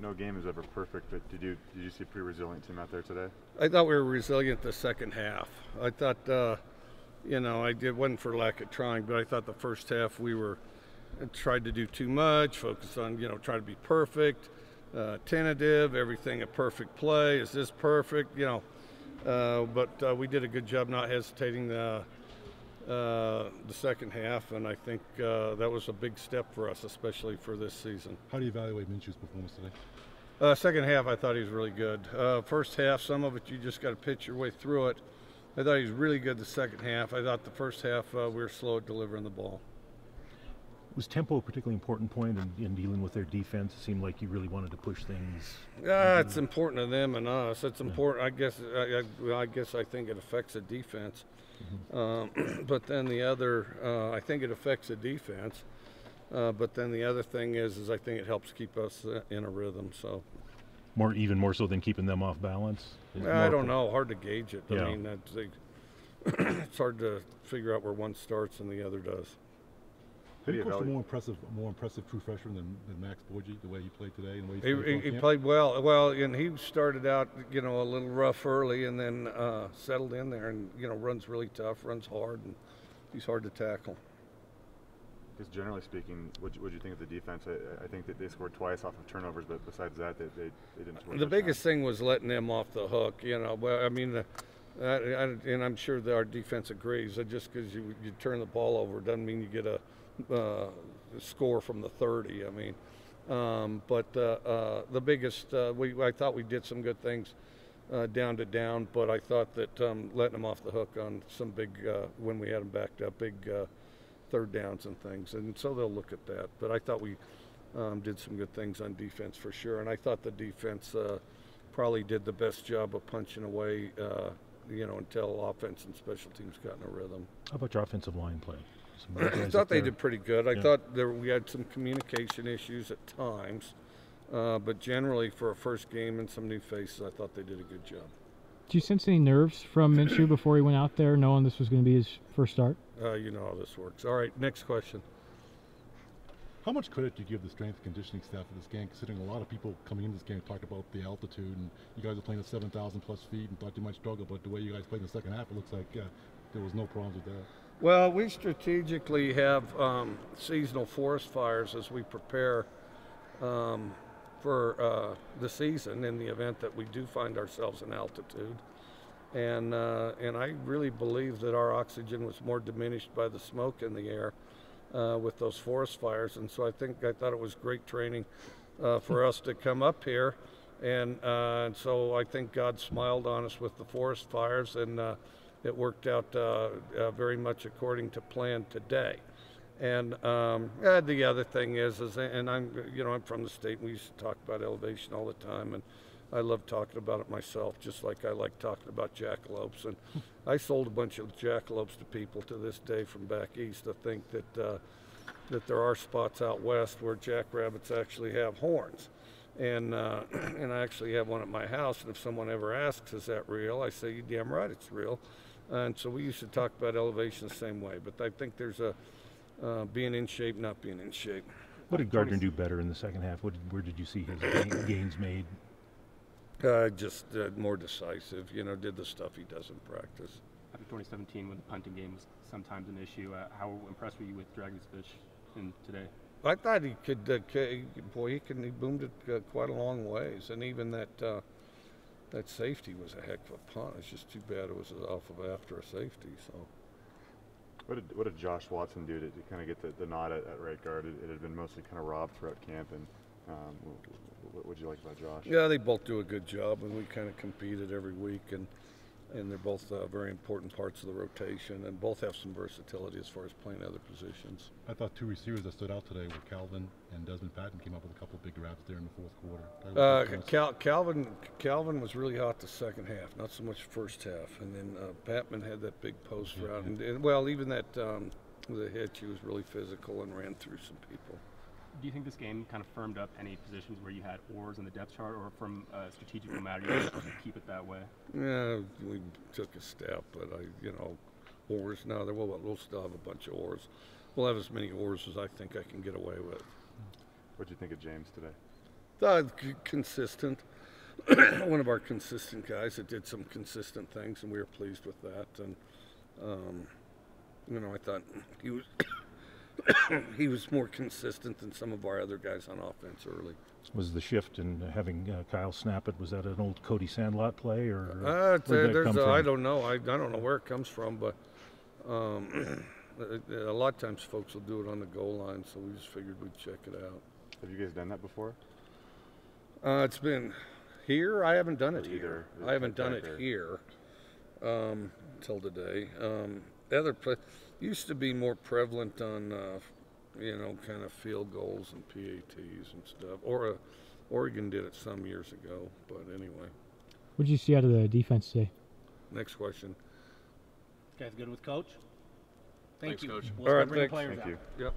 No game is ever perfect, but did you see a pretty resilient team out there today? I thought we were resilient the second half. I thought, it wasn't for lack of trying, but I thought the first half we tried to do too much, focused on, trying to be perfect, tentative, everything a perfect play. Is this perfect? But we did a good job not hesitating the second half, and I think that was a big step for us, especially for this season. How do you evaluate Minshew's performance today? Second half, I thought he was really good. First half, some of it you just got to pitch your way through it. I thought he was really good the second half. I thought the first half we were slow at delivering the ball. Was tempo a particularly important point in dealing with their defense? It seemed like you really wanted to push things. Yeah, it's important to them and us. It's important. I guess I think it affects the defense. But then the other, I think it affects the defense. But then the other thing is I think it helps keep us in a rhythm. So even more so than keeping them off balance. I don't know. Hard to gauge it. Yeah. I mean, it's hard to figure out where one starts and the other does. Who coached a more impressive true freshman than Max Borgi, the way he played today and the way he played well. Well, and he started out, a little rough early, and then settled in there, and runs really tough, runs hard, and he's hard to tackle. Just generally speaking, what you think of the defense? I think that they scored twice off of turnovers, but besides that, they didn't score. The biggest thing was letting them off the hook. Well, I mean, and I'm sure that our defense agrees that just because you turn the ball over doesn't mean you get a score from the 30. I mean, but the biggest, I thought we did some good things down to down, but I thought that letting them off the hook on some big, when we had them backed up, big third downs and things, and so they'll look at that. But I thought we did some good things on defense for sure, and I thought the defense probably did the best job of punching away, until offense and special teams got in a rhythm. How about your offensive line play? I thought they did pretty good. I thought we had some communication issues at times, but generally for a first game and some new faces, I thought they did a good job. Did you sense any nerves from Minshew before he went out there, knowing this was going to be his first start? You know how this works. All right, next question. How much credit do you give the strength and conditioning staff for this game, considering a lot of people coming into this game talked about the altitude, and you guys are playing at 7,000 plus feet and thought you might struggle, but the way you guys played in the second half, it looks like there was no problems with that. Well, we strategically have seasonal forest fires as we prepare for the season in the event that we do find ourselves in altitude. And I really believe that our oxygen was more diminished by the smoke in the air with those forest fires. And so I thought it was great training for us to come up here. And so I think God smiled on us with the forest fires, and it worked out very much according to plan today. And the other thing is and I'm from the state, and we used to talk about elevation all the time, and I love talking about it myself, just like I like talking about jackalopes. And I sold a bunch of jackalopes to people to this day from back east to think that there are spots out west where jackrabbits actually have horns. And I actually have one at my house, and if someone ever asks, is that real? I say, you're damn right it's real. And so we used to talk about elevation the same way, but I think there's a being in shape, not being in shape. What did Gardner do better in the second half? Where did you see his gains made? Just more decisive, did the stuff he does in practice. After 2017, when the punting game was sometimes an issue, how impressed were you with dragging his pitch in today? I thought he could, he boomed it quite a long ways, and even that safety was a heck of a punt. It's just too bad it was off of after a safety. So, what did Josh Watson do to kind of get the nod at right guard? It had been mostly kind of robbed throughout camp, and what did you like about Josh? Yeah, they both do a good job, and we kind of competed every week, and they're both very important parts of the rotation, and both have some versatility as far as playing other positions. I thought two receivers that stood out today were Calvin and Desmond Patton. Came up with a couple of big grabs there in the fourth quarter. Calvin was really hot the second half, not so much first half, and then Patman had that big post route, and well, even that the hitch, he was really physical and ran through some people. Do you think this game kind of firmed up any positions where you had oars in the depth chart, or from a strategical matter, you just keep it that way? Yeah, we took a step, but oars now. We'll still have a bunch of oars. We'll have as many oars as I think I can get away with. What did you think of James today? Consistent. One of our consistent guys that did some consistent things, and we were pleased with that. And you know, I thought he was he was more consistent than some of our other guys on offense early. Was the shift in having Kyle snap it, was that an old Cody Sandlot play, or I don't know. I don't know where it comes from, but a lot of times folks will do it on the goal line, so we just figured we'd check it out. Have you guys done that before? It's been here. I haven't done it Either. here. I haven't done it here till today. The other play used to be more prevalent on, you know, kind of field goals and PATs and stuff. Or Oregon did it some years ago. But anyway. What did you see out of the defense today? Next question. You guys good with Coach? Thank Thanks, you. Coach. We'll All start right, bringing thanks. players Thank out. you. Yep.